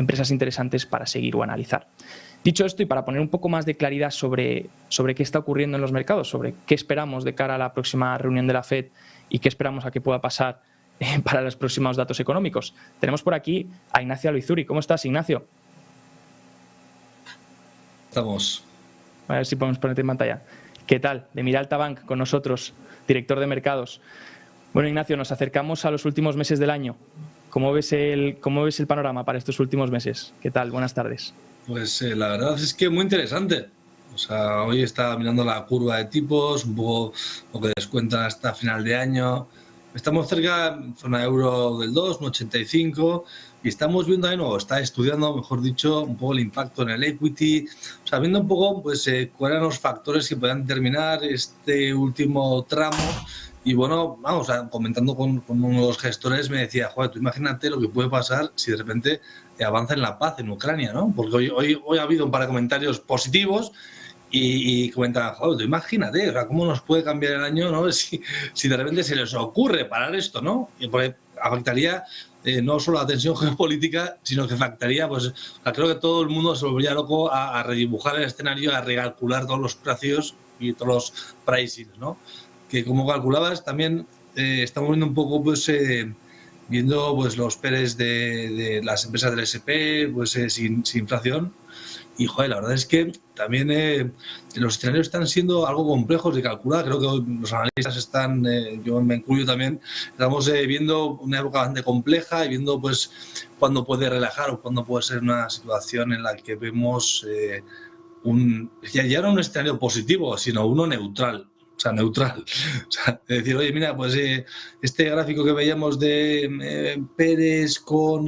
empresas interesantes para seguir o analizar. Dicho esto, y para poner un poco más de claridad sobre qué está ocurriendo en los mercados, sobre qué esperamos de cara a la próxima reunión de la FED y qué esperamos a que pueda pasar para los próximos datos económicos, tenemos por aquí a Ignacio Aloizuri. ¿Cómo estás, Ignacio? Estamos. A ver si podemos ponerte en pantalla. ¿Qué tal? De Miralta Bank con nosotros, director de mercados. Bueno, Ignacio, nos acercamos a los últimos meses del año. ¿Cómo ves el panorama para estos últimos meses? ¿Qué tal? Buenas tardes. Pues la verdad es que muy interesante. O sea, hoy estaba mirando la curva de tipos, un poco lo que descuentan hasta final de año. Estamos cerca, zona euro del 2, 1,85, y estamos viendo de nuevo, está estudiando, mejor dicho, un poco el impacto en el equity, o sea, viendo un poco pues, cuáles eran los factores que puedan determinar este último tramo. Y bueno, vamos, comentando con uno de los gestores, me decía, joder, tú imagínate lo que puede pasar si de repente avanza en la paz en Ucrania, ¿no? Porque hoy ha habido un par de comentarios positivos y comentaban, joder, tú imagínate, o sea, cómo nos puede cambiar el año, ¿no? Si de repente se les ocurre parar esto, ¿no? Y porque afectaría no solo la tensión geopolítica, sino que afectaría, pues, o sea, creo que todo el mundo se volvería loco a redibujar el escenario, a recalcular todos los precios y todos los pricings, ¿no? Que como calculabas, también estamos viendo un poco, pues, viendo pues los PERs de las empresas del S&P, pues sin inflación. Y, joder, la verdad es que también los escenarios están siendo algo complejos de calcular. Creo que los analistas están, yo me incluyo también, estamos viendo una época bastante compleja y viendo pues cuándo puede relajar o cuándo puede ser una situación en la que vemos ya no un escenario positivo, sino uno neutral. O sea, neutral. O sea, decir, oye, mira, pues este gráfico que veíamos de PERs con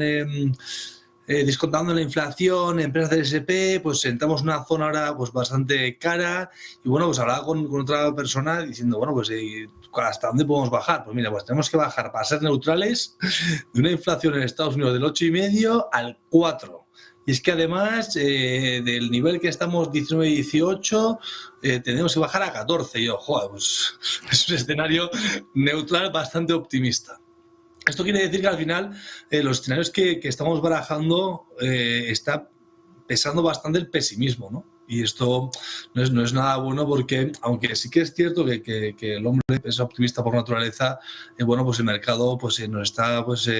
descontando la inflación, empresas del S&P, pues entramos en una zona ahora pues bastante cara. Y bueno, pues hablaba con otra persona diciendo, bueno, pues ¿hasta dónde podemos bajar? Pues mira, pues tenemos que bajar para ser neutrales de una inflación en Estados Unidos del 8,5 al 4. Y es que además del nivel que estamos 19-18, tenemos que bajar a 14. Y yo, joder, pues es un escenario neutral bastante optimista. Esto quiere decir que al final los escenarios que estamos barajando está pesando bastante el pesimismo, ¿no? Y esto no es nada bueno porque, aunque sí que es cierto que el hombre es optimista por naturaleza, bueno, pues el mercado pues, nos está pues,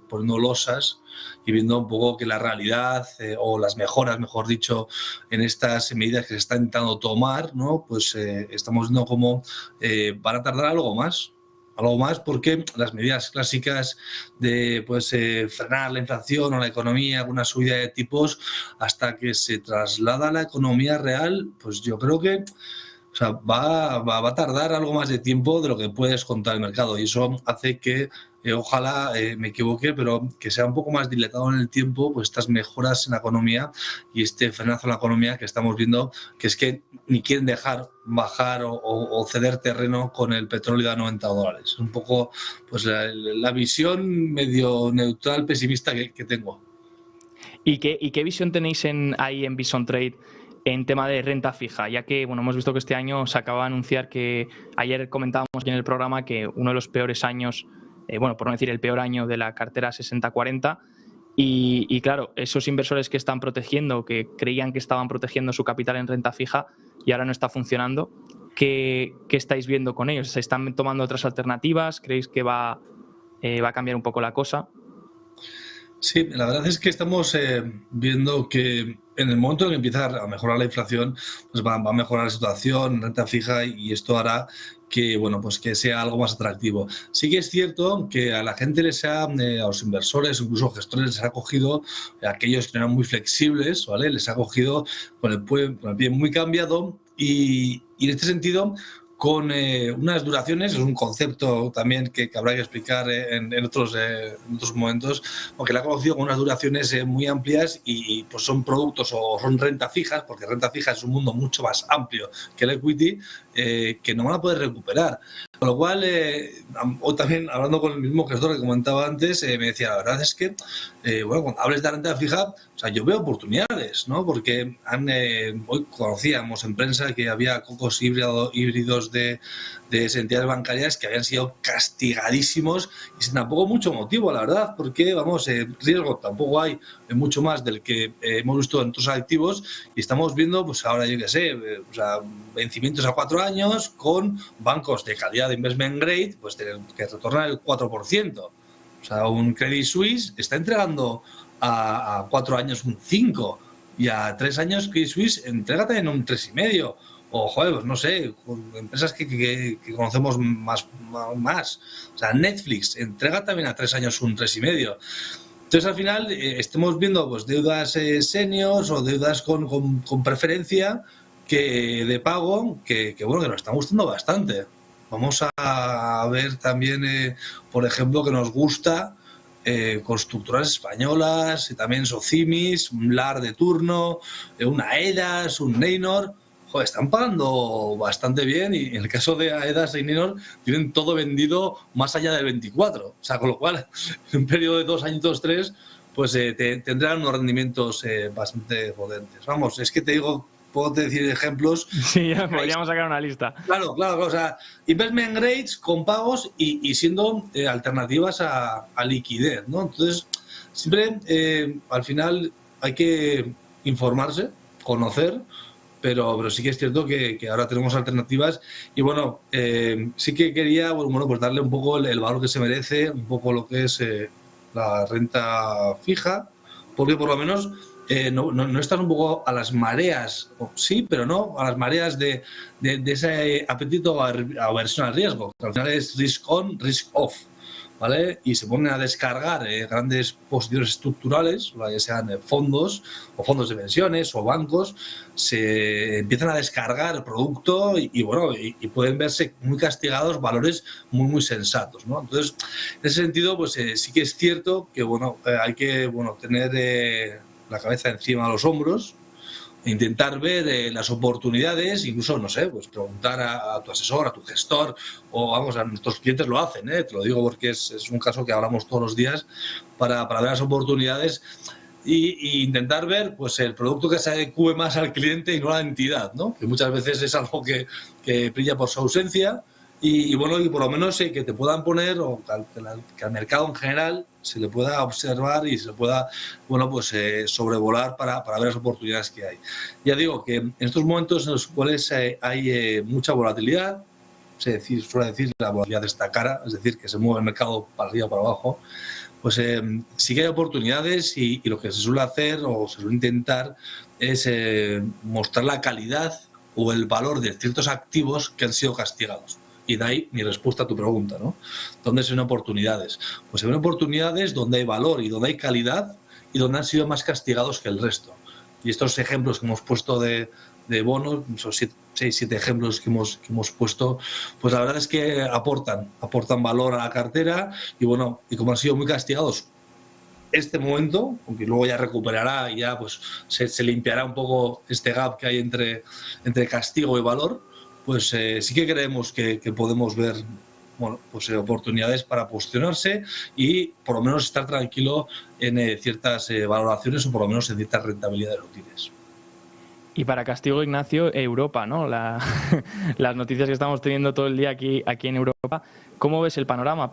poniendo losas y viendo un poco que la realidad o las mejoras, mejor dicho, en estas medidas que se están intentando tomar, ¿no? Pues estamos viendo cómo van a tardar algo más porque las medidas clásicas de pues, frenar la inflación o la economía, una subida de tipos, hasta que se traslada a la economía real, pues yo creo que o sea, va a tardar algo más de tiempo de lo que puede descontar el mercado, y eso hace que ojalá me equivoque, pero que sea un poco más dilatado en el tiempo, pues estas mejoras en la economía y este frenazo en la economía que estamos viendo, que es que ni quieren dejar bajar o ceder terreno con el petróleo a $90. Es un poco pues la visión medio neutral, pesimista que tengo. ¿Y qué visión tenéis ahí en Bison Trade en tema de renta fija? Ya que bueno, hemos visto que este año se acaba de anunciar que ayer comentábamos aquí en el programa que uno de los peores años, bueno, por no decir el peor año de la cartera 60-40, y claro, esos inversores que están protegiendo, que creían que estaban protegiendo su capital en renta fija y ahora no está funcionando, ¿qué estáis viendo con ellos? ¿Se están tomando otras alternativas? ¿Creéis que va a cambiar un poco la cosa? Sí, la verdad es que estamos viendo que en el momento en que empieza a mejorar la inflación, pues va a mejorar la situación, renta fija, y esto hará que, bueno, pues que sea algo más atractivo. Sí que es cierto que a la gente a los inversores, incluso gestores, les ha cogido, aquellos que eran muy flexibles, ¿vale? Les ha cogido con el pie muy cambiado y en este sentido con unas duraciones, es un concepto también que habrá que explicar en otros momentos, porque la ha conocido con unas duraciones muy amplias y pues son productos o son renta fijas, porque renta fija es un mundo mucho más amplio que el equity, que no van a poder recuperar. Con lo cual, o también hablando con el mismo gestor que comentaba antes, me decía, la verdad es que bueno, cuando hables de renta fija, o sea, yo veo oportunidades, ¿no? Porque hoy conocíamos en prensa que había cocos híbridos de entidades bancarias que habían sido castigadísimos y sin tampoco mucho motivo, la verdad, porque, vamos, riesgo tampoco hay mucho más del que hemos visto en otros activos y estamos viendo, pues ahora, yo qué sé, o sea, vencimientos a 4 años con bancos de calidad de investment grade, pues que retornan el 4%. O sea, un Credit Suisse está entregando a 4 años un 5 y a 3 años Credit Suisse entrega también un 3,5. O, joder, pues no sé, empresas que conocemos más. O sea, Netflix entrega también a 3 años un 3,5. Entonces, al final, estemos viendo pues deudas seniors o deudas con preferencia de pago que bueno, que nos están gustando bastante. Vamos a ver también, por ejemplo, que nos gusta constructoras españolas, y también Socimis, un LAR de turno, una AEDAS, un Neinor. Joder, están pagando bastante bien y en el caso de AEDAS y Neinor tienen todo vendido más allá del 24. O sea, con lo cual, en un periodo de 2 años, 3, pues tendrán unos rendimientos bastante potentes. Vamos, es que te digo, puedo decir ejemplos. Sí, ya podríamos sacar una lista. Claro, o sea, investment grades con pagos y siendo alternativas a liquidez, ¿no? Entonces, siempre al final hay que informarse, conocer, pero sí que es cierto que ahora tenemos alternativas y bueno, sí que quería bueno, pues darle un poco el valor que se merece, un poco lo que es la renta fija, porque por lo menos no estás un poco a las mareas, sí, pero no, a las mareas de ese apetito a aversión al riesgo, que al final es risk on, risk off, ¿vale? Y se ponen a descargar grandes posiciones estructurales, ya sean fondos o fondos de pensiones o bancos, se empiezan a descargar el producto y bueno, y pueden verse muy castigados valores muy sensatos, ¿no? Entonces, en ese sentido, pues sí que es cierto que bueno, hay que tener la cabeza encima de los hombros, intentar ver las oportunidades, incluso, no sé, pues preguntar a tu asesor, a tu gestor, o vamos, a nuestros clientes lo hacen, te lo digo porque es un caso que hablamos todos los días para ver las oportunidades y intentar ver pues el producto que se adecue más al cliente y no a la entidad, ¿no? Que muchas veces es algo que brilla por su ausencia y bueno, y por lo menos que te puedan poner, o que al mercado en general se le pueda observar y se pueda, bueno, pues sobrevolar para ver las oportunidades que hay. Ya digo que en estos momentos en los cuales hay mucha volatilidad, suele decir la volatilidad está cara, es decir, que se mueve el mercado para arriba o para abajo, pues sí que hay oportunidades y lo que se suele hacer o se suele intentar es mostrar la calidad o el valor de ciertos activos que han sido castigados. Y de ahí mi respuesta a tu pregunta, ¿no? ¿Dónde se ven oportunidades? Pues se ven oportunidades donde hay valor y donde hay calidad y donde han sido más castigados que el resto. Y estos ejemplos que hemos puesto de bonos, esos 6-7 ejemplos que hemos puesto, pues la verdad es que aportan valor a la cartera y bueno, y como han sido muy castigados este momento, aunque luego ya recuperará y ya pues se limpiará un poco este gap que hay entre castigo y valor, pues sí que creemos que podemos ver bueno, pues oportunidades para posicionarse y por lo menos estar tranquilo en ciertas valoraciones o por lo menos en ciertas rentabilidades útiles. Y para castigo, Ignacio, Europa, ¿no? Las noticias que estamos teniendo todo el día aquí en Europa. ¿Cómo ves el panorama?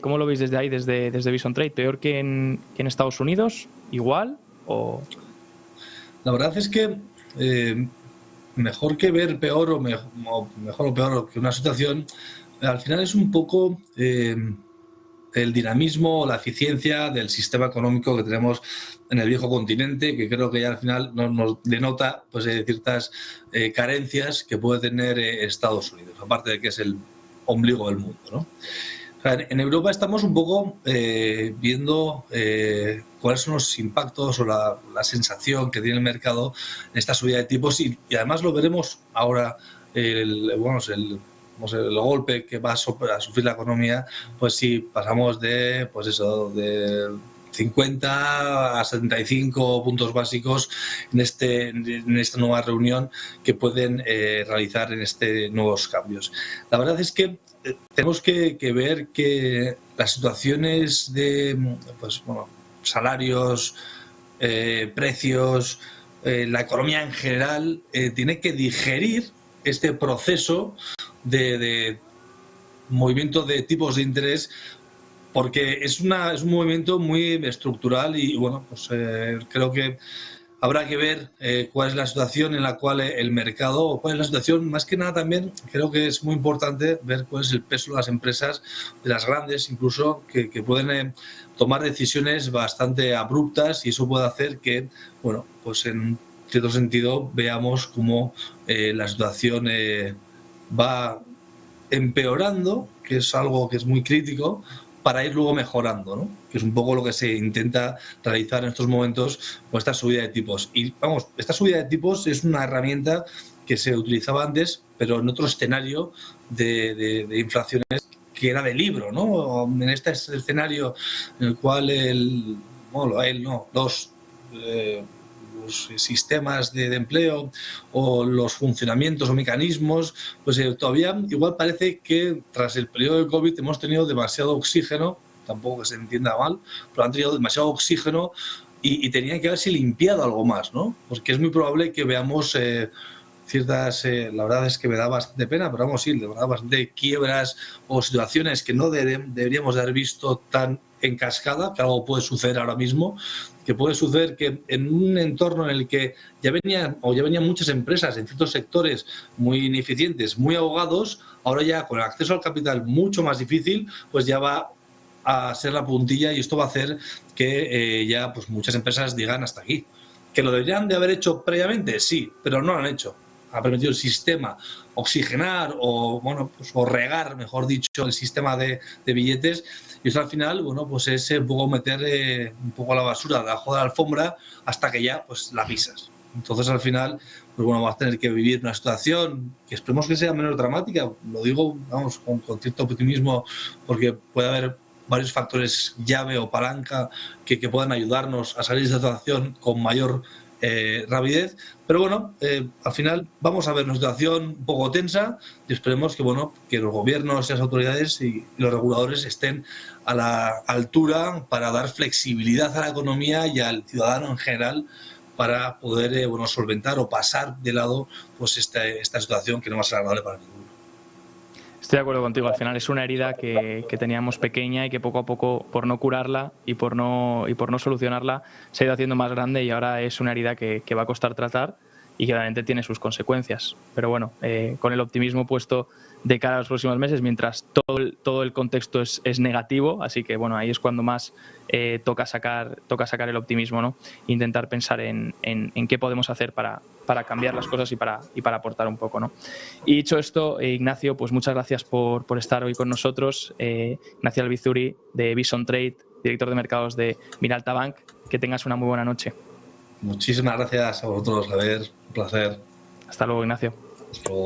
¿Cómo lo veis desde ahí, desde Bison Trade? ¿Peor que en Estados Unidos? ¿Igual? ¿O? La verdad es que mejor que ver peor o mejor o peor que una situación, al final es un poco el dinamismo o la eficiencia del sistema económico que tenemos en el viejo continente, que creo que ya al final nos denota pues, ciertas carencias que puede tener Estados Unidos, aparte de que es el ombligo del mundo, ¿no? O sea, en Europa estamos un poco viendo cuáles son los impactos o la sensación que tiene el mercado en esta subida de tipos y además lo veremos ahora, el golpe que va a sufrir la economía, pues si pasamos de 50 a 75 puntos básicos en esta nueva reunión que pueden realizar en nuevos cambios. La verdad es que tenemos que ver que las situaciones salarios, precios, la economía en general tiene que digerir este proceso de movimiento de tipos de interés, porque es un movimiento muy estructural y bueno, pues creo que habrá que ver cuál es la situación en la cual el mercado, o cuál es la situación, más que nada también creo que es muy importante ver cuál es el peso de las empresas, de las grandes incluso, que pueden tomar decisiones bastante abruptas, y eso puede hacer que, bueno, pues en cierto sentido veamos cómo la situación va empeorando, que es algo que es muy crítico, para ir luego mejorando, ¿no? Que es un poco lo que se intenta realizar en estos momentos con esta subida de tipos. Y vamos, esta subida de tipos es una herramienta que se utilizaba antes, pero en otro escenario de inflaciones que era de libro, ¿no? En este escenario en el cual los sistemas de empleo o los funcionamientos o mecanismos, pues todavía igual parece que tras el periodo de COVID hemos tenido demasiado oxígeno, tampoco que se entienda mal, pero han tenido demasiado oxígeno y tenían que haberse limpiado algo más, ¿no? Porque es muy probable que veamos ciertas, la verdad es que me da bastante pena, pero vamos, sí, de verdad, bastante quiebras o situaciones que no deberíamos de haber visto tan en cascada, que algo puede suceder ahora mismo, que puede suceder que en un entorno en el que ya venían muchas empresas en ciertos sectores muy ineficientes, muy ahogados, ahora ya con el acceso al capital mucho más difícil, pues ya va a ser la puntilla, y esto va a hacer que ya pues muchas empresas digan hasta aquí. ¿Que lo deberían de haber hecho previamente? Sí, pero no lo han hecho. Ha permitido el sistema oxigenar o, bueno, pues, o regar, mejor dicho, el sistema de billetes, y eso al final, bueno, pues es un poco meter un poco la basura debajo de la alfombra hasta que ya pues la pisas. Entonces al final, pues bueno, vas a tener que vivir una situación que esperemos que sea menos dramática. Lo digo, vamos, con cierto optimismo, porque puede haber varios factores llave o palanca que puedan ayudarnos a salir de esta situación con mayor rapidez, pero bueno, al final vamos a ver una situación un poco tensa, y esperemos que, bueno, que los gobiernos y las autoridades y los reguladores estén a la altura para dar flexibilidad a la economía y al ciudadano en general, para poder bueno, solventar o pasar de lado pues esta situación que no va a ser agradable para ninguno. Estoy de acuerdo contigo, al final es una herida que teníamos pequeña y que poco a poco, por no curarla y por no solucionarla, se ha ido haciendo más grande, y ahora es una herida que va a costar tratar y que obviamente tiene sus consecuencias. Pero bueno, con el optimismo puesto de cara a los próximos meses, mientras todo el contexto es negativo, así que bueno, ahí es cuando más toca sacar el optimismo, ¿no? Intentar pensar en qué podemos hacer para cambiar las cosas y para aportar un poco, ¿no? Y dicho esto, Ignacio, pues muchas gracias por estar hoy con nosotros. Ignacio Albizuri, de Bison Trade, director de mercados de Miralta Bank. Que tengas una muy buena noche. Muchísimas gracias a vosotros, Javier. Un placer. Hasta luego, Ignacio. Hasta luego.